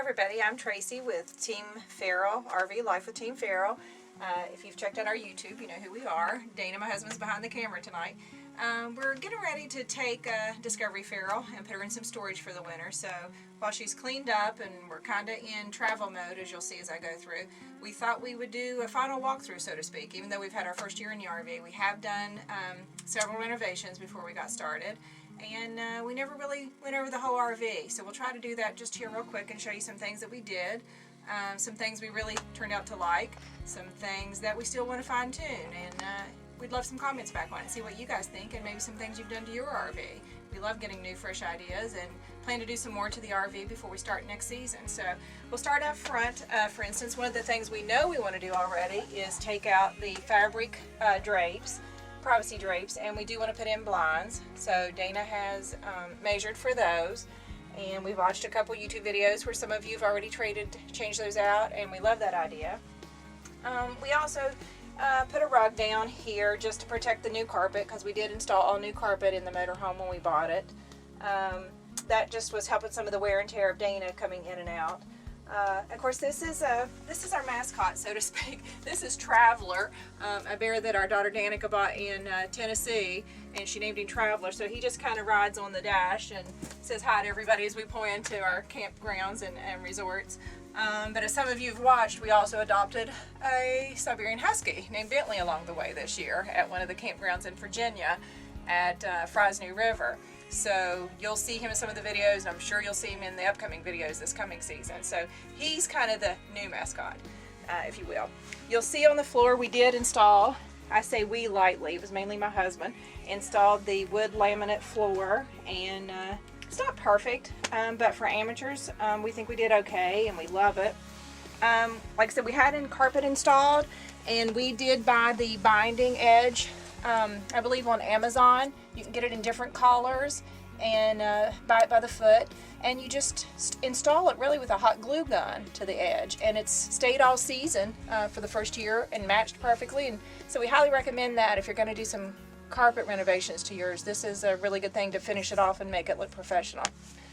everybody, I'm Tracy with Team Farrell, RV Life with Team Farrell. If you've checked out our YouTube, you know who we are. Dana, my husband's behind the camera tonight. We're getting ready to take Discovery Farrell and put her in some storage for the winter. So while she's cleaned up and we're kind of in travel mode, as you'll see as I go through, we thought we would do a final walkthrough, so to speak. Even though we've had our first year in the RV, we have done several renovations before we got started. And we never really went over the whole RV, so we'll try to do that just here real quick and show you some things that we did, some things we really turned out to like, some things that we still want to fine tune, and we'd love some comments back on it, see what you guys think, and maybe some things you've done to your RV. We love getting new, fresh ideas, and plan to do some more to the RV before we start next season. So we'll start up front. For instance, one of the things we know we want to do already is take out the fabric drapes, privacy drapes, and we do want to put in blinds. So Dana has measured for those, and we've watched a couple YouTube videos where some of you have already changed those out, and we love that idea. We also put a rug down here just to protect the new carpet, because we did install all new carpet in the motorhome when we bought it. That just was helping some of the wear and tear of Dana coming in and out. Of course, this is our mascot, so to speak. This is Traveler, a bear that our daughter Danica bought in Tennessee, and she named him Traveler. So he just kind of rides on the dash and says hi to everybody as we pull into our campgrounds and resorts. But as some of you have watched, we also adopted a Siberian Husky named Bentley along the way this year at one of the campgrounds in Virginia at Fresno River. So you'll see him in some of the videos, and I'm sure you'll see him in the upcoming videos this coming season. So he's kind of the new mascot, if you will. You'll see on the floor we did install, I say we lightly, it was mainly my husband, installed the wood laminate floor, and it's not perfect, but for amateurs, we think we did okay, and we love it. Like I said, we had carpet installed, and we did buy the binding edge, I believe on Amazon. You can get it in different colors and buy it by the foot, and you just install it really with a hot glue gun to the edge, and it's stayed all season for the first year and matched perfectly. And so we highly recommend that if you're going to do some carpet renovations to yours. This is a really good thing to finish it off and make it look professional.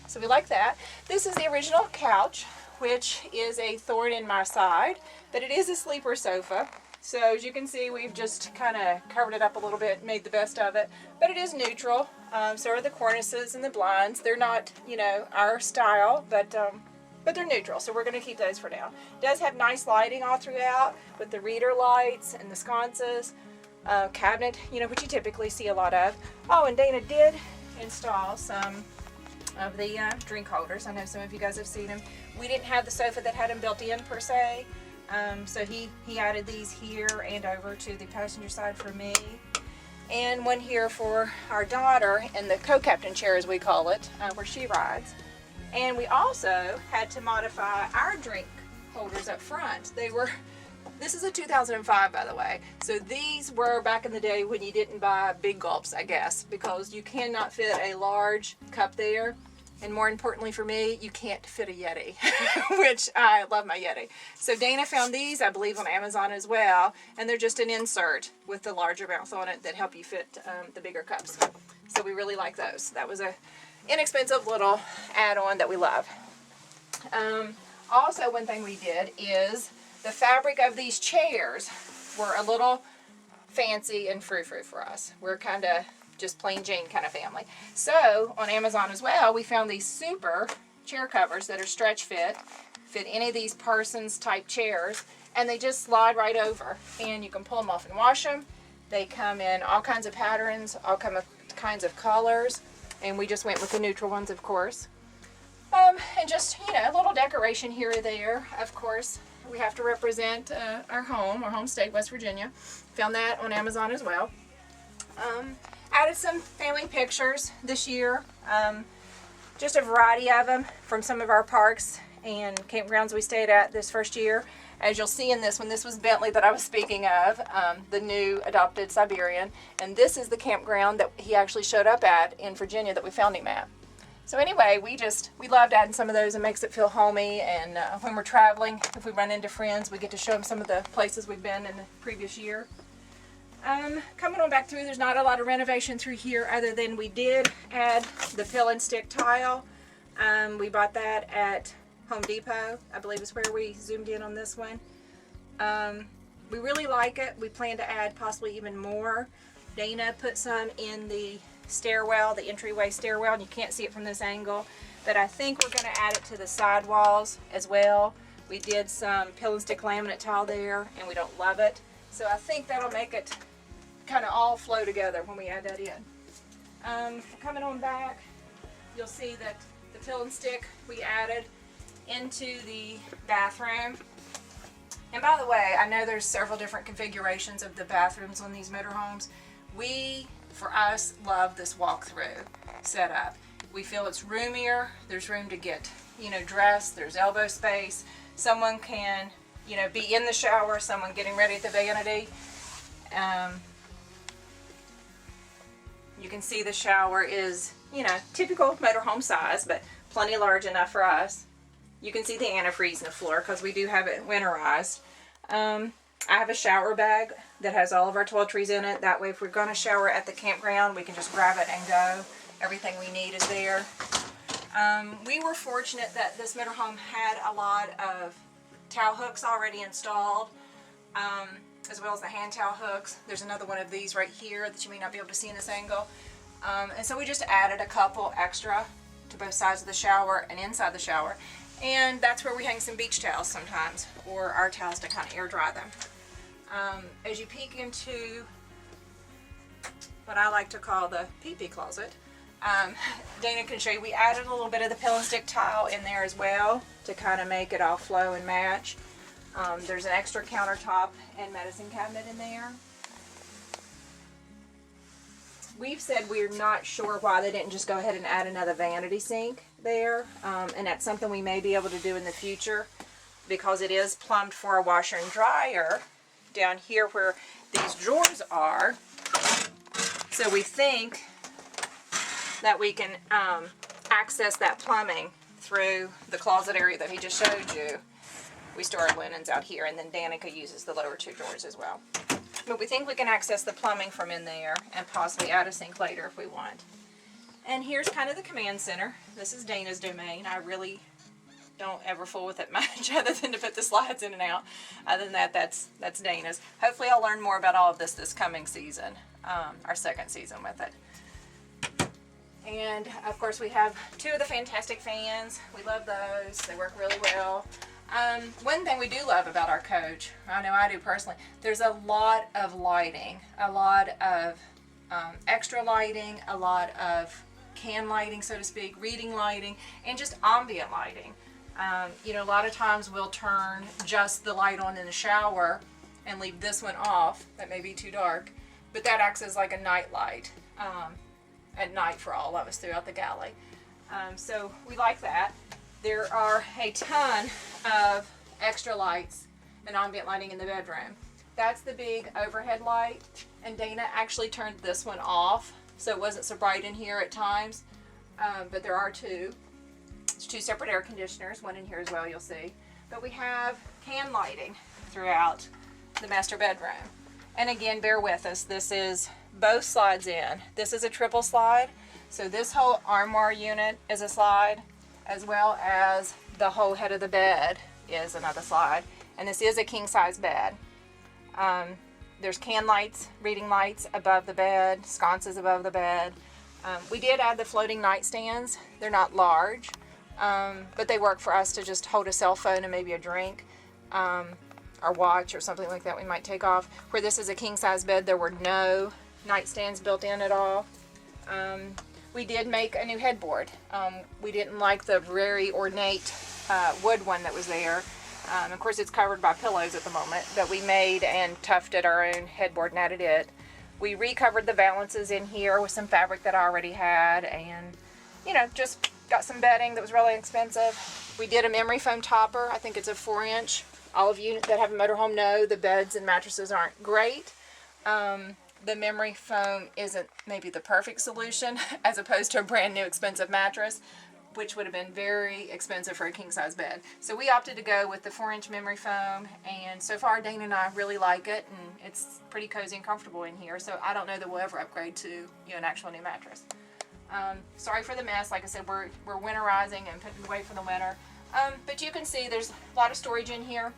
So we like that. This is the original couch, which is a thorn in my side, but it is a sleeper sofa. So as you can see, we've just kind of covered it up a little bit, made the best of it, but it is neutral. So are the cornices and the blinds. They're not, you know, our style, but they're neutral, so we're going to keep those for now. It does have nice lighting all throughout with the reader lights and the sconces, cabinet, you know, which you typically see a lot of. Oh, and Dana did install some of the drink holders. I know some of you guys have seen them. We didn't have the sofa that had them built in per se. So he added these here and over to the passenger side for me, and one here for our daughter in the co-captain chair, as we call it, where she rides. And we also had to modify our drink holders up front. This is a 2005, by the way, so these were back in the day when you didn't buy big gulps, I guess, because you cannot fit a large cup there. And more importantly for me, you can't fit a Yeti, which I love my Yeti. So Dana found these, I believe, on Amazon as well, and they're just an insert with the larger mouth on it that help you fit the bigger cups. So we really like those. That was a inexpensive little add-on that we love. Also, one thing we did is the fabric of these chairs were a little fancy and frou-frou for us. We're kind of just plain Jane kind of family. So on Amazon as well, we found these super chair covers that are stretch fit any of these Parsons type chairs, and they just slide right over, and you can pull them off and wash them. They come in all kinds of patterns, all kinds of colors, and we just went with the neutral ones, of course. And just, you know, a little decoration here or there. Of course, we have to represent our home state, West Virginia. Found that on Amazon as well. Added some family pictures this year, just a variety of them from some of our parks and campgrounds we stayed at this first year. As you'll see in this one, this was Bentley that I was speaking of, the new adopted Siberian, and this is the campground that he actually showed up at in Virginia that we found him at. So anyway, we loved adding some of those. It makes it feel homey, and when we're traveling, if we run into friends, we get to show them some of the places we've been in the previous year. Coming on back through, there's not a lot of renovation through here other than we did add the fill and stick tile. We bought that at Home Depot, I believe is where we zoomed in on this one. We really like it. We plan to add possibly even more. Dana put some in the stairwell, the entryway stairwell, and you can't see it from this angle, but I think we're going to add it to the side walls as well. We did some pill and stick laminate tile there, and we don't love it, so I think that'll make it kind of all flow together when we add that in. Coming on back, you'll see that the pill and stick we added into the bathroom. And by the way, I know there's several different configurations of the bathrooms on these motorhomes. We, for us, love this walk-through setup. We feel it's roomier. There's room to get, dressed. There's elbow space. Someone can, be in the shower. Someone getting ready at the vanity. You can see the shower is, typical motorhome size, but plenty large enough for us. You can see the antifreeze in the floor because we do have it winterized. I have a shower bag that has all of our toiletries in it. That way if we're going to shower at the campground, we can just grab it and go. Everything we need is there. We were fortunate that this motorhome had a lot of towel hooks already installed, as well as the hand towel hooks. There's another one of these right here that you may not be able to see in this angle. And so we just added a couple extra to both sides of the shower and inside the shower. And that's where we hang some beach towels sometimes, or our towels to kind of air dry them. As you peek into what I like to call the pee-pee closet, Dana can show you, we added a little bit of the pill and stick tile in there as well to kind of make it all flow and match. There's an extra countertop and medicine cabinet in there. We've said we're not sure why they didn't just go ahead and add another vanity sink there, and that's something we may be able to do in the future because it is plumbed for a washer and dryer down here where these drawers are. So we think that we can access that plumbing through the closet area that he just showed you. We store our linens out here, and then Danica uses the lower two drawers as well. But we think we can access the plumbing from in there and possibly add a sink later if we want. And here's kind of the command center. This is Dana's domain. I really don't ever fool with it much other than to put the slides in and out. Other than that, that's Dana's. Hopefully I'll learn more about all of this coming season, our second season with it. And of course we have two of the fantastic fans. We love those. They work really well. One thing we do love about our coach, I know I do personally, there's a lot of lighting, a lot of extra lighting, a lot of can lighting, so to speak, reading lighting, and just ambient lighting. A lot of times we'll turn just the light on in the shower and leave this one off. That may be too dark, but that acts as like a night light at night for all of us throughout the galley. So we like that. There are a ton of extra lights and ambient lighting in the bedroom. That's the big overhead light, and Dana actually turned this one off so it wasn't so bright in here at times, but there are two. It's two separate air conditioners, one in here as well, you'll see. But we have can lighting throughout the master bedroom. And again, bear with us, this is both slides in. This is a triple slide, so this whole armoire unit is a slide, as well as the whole head of the bed is another slide. And this is a king size bed. There's can lights, reading lights above the bed, sconces above the bed. We did add the floating nightstands. They're not large, but they work for us to just hold a cell phone and maybe a drink, or watch or something like that we might take off. Where this is a king size bed, there were no nightstands built in at all. We did make a new headboard. We didn't like the very ornate wood one that was there. Of course, it's covered by pillows at the moment, but we made and tufted our own headboard and added it. We recovered the valances in here with some fabric that I already had, and just got some bedding that was really expensive. We did a memory foam topper. I think it's a 4-inch. All of you that have a motorhome know the beds and mattresses aren't great. The memory foam isn't maybe the perfect solution as opposed to a brand new expensive mattress, which would have been very expensive for a king size bed. So we opted to go with the 4-inch memory foam, and so far Dana and I really like it, and it's pretty cozy and comfortable in here. So I don't know that we'll ever upgrade to an actual new mattress. Sorry for the mess. Like I said, we're winterizing and putting away for the winter. But you can see there's a lot of storage in here.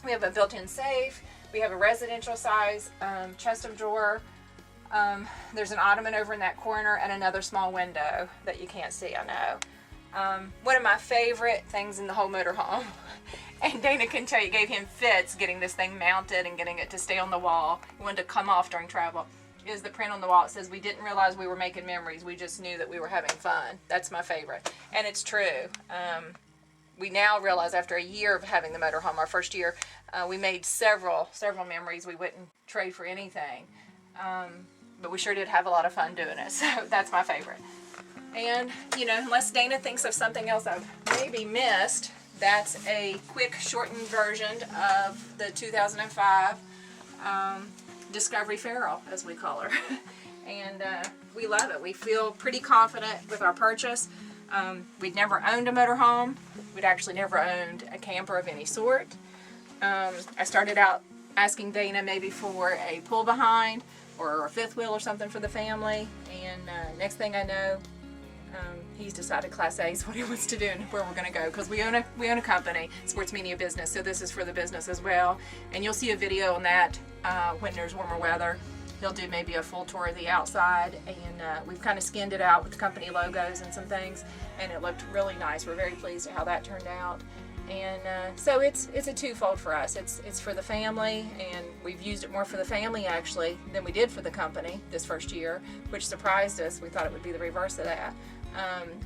We have a built-in safe. We have a residential size chest of drawer. There's an ottoman over in that corner and another small window that you can't see, I know. One of my favorite things in the whole motorhome, and Dana can tell you, gave him fits getting this thing mounted and getting it to stay on the wall. He wanted to come off during travel. Is the print on the wall. It says, "We didn't realize we were making memories. We just knew that we were having fun." That's my favorite. And it's true. We now realize after a year of having the motorhome, our first year, we made several memories we wouldn't trade for anything. But we sure did have a lot of fun doing it. So that's my favorite. And, you know, unless Dana thinks of something else I've maybe missed, that's a quick shortened version of the 2005 Discovery Feral, as we call her. And we love it. We feel pretty confident with our purchase. We'd never owned a motorhome. We'd actually never owned a camper of any sort. I started out asking Dana maybe for a pull behind or a fifth wheel or something for the family, and next thing I know, he's decided Class A is what he wants to do and where we're going to go, because we own a company, sports media business, so this is for the business as well. And you'll see a video on that when there's warmer weather. He'll do maybe a full tour of the outside, and we've kind of skinned it out with the company logos and some things, and it looked really nice. We're very pleased at how that turned out. And so it's a twofold for us. It's for the family, and we've used it more for the family actually than we did for the company this first year, which surprised us. We thought it would be the reverse of that.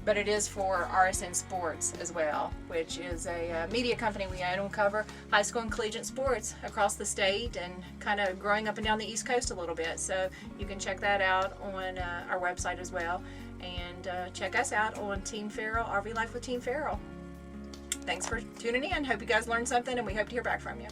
But it is for RSN Sports as well, which is a media company we own and cover high school and collegiate sports across the state and kind of growing up and down the East Coast a little bit. So you can check that out on our website as well. And check us out on Team Feral, RV Life with Team Feral. Thanks for tuning in. Hope you guys learned something, and we hope to hear back from you.